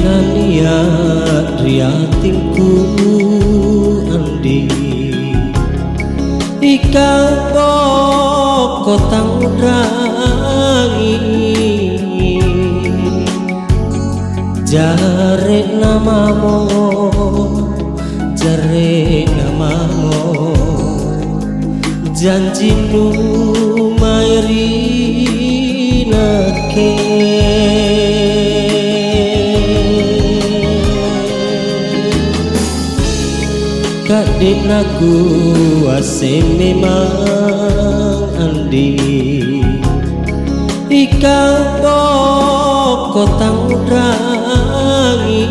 Inania riatinku andi Ikang kotang rangi jare namamu janji nu mairinake kadek naku ase memang andi Ikang kotang rangi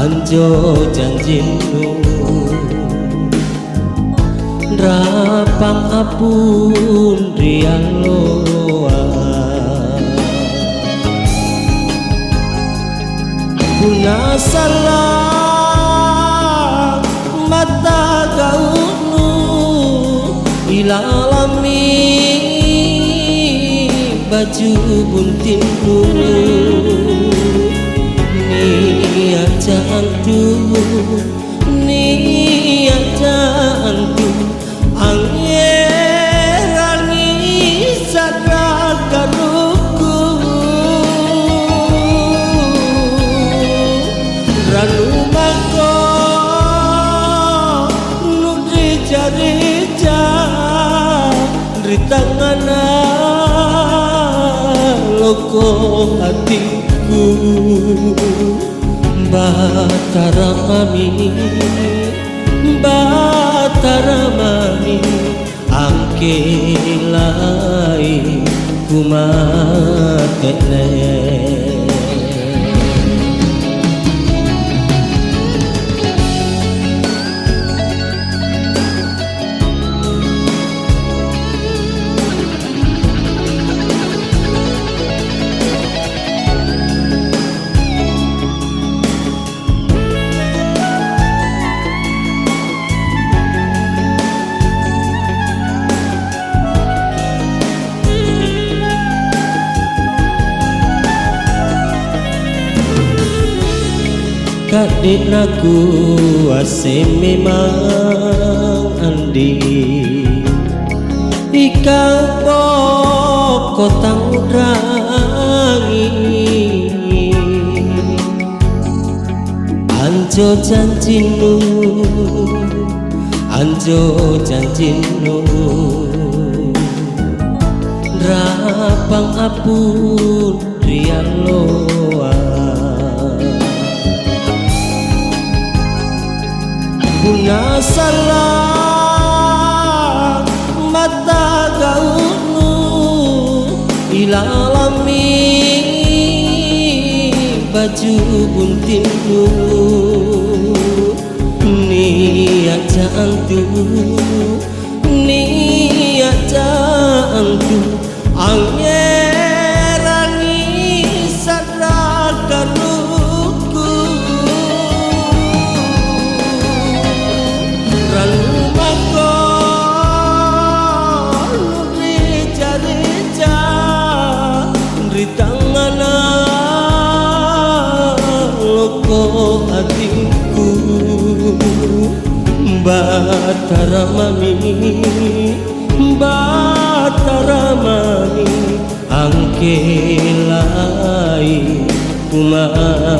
anjo janjinu rapang apun rialoa puna salah mata gaunu ilalami baju buntinu niat jantu anggerani sadakaruku ranu mako nudri jarija ritangana loko hatiku Batara mami angkelai kumatene kadek naku ase memang andi Ikang kotang rangi anjo janjinu rapang apun rialoa puna salah mata gaunu ilalami baju buntinu niat jantu anggerani sadakaruku ranumako nudri jarija ritangana loko hatiku Batara mami angkelai kumatene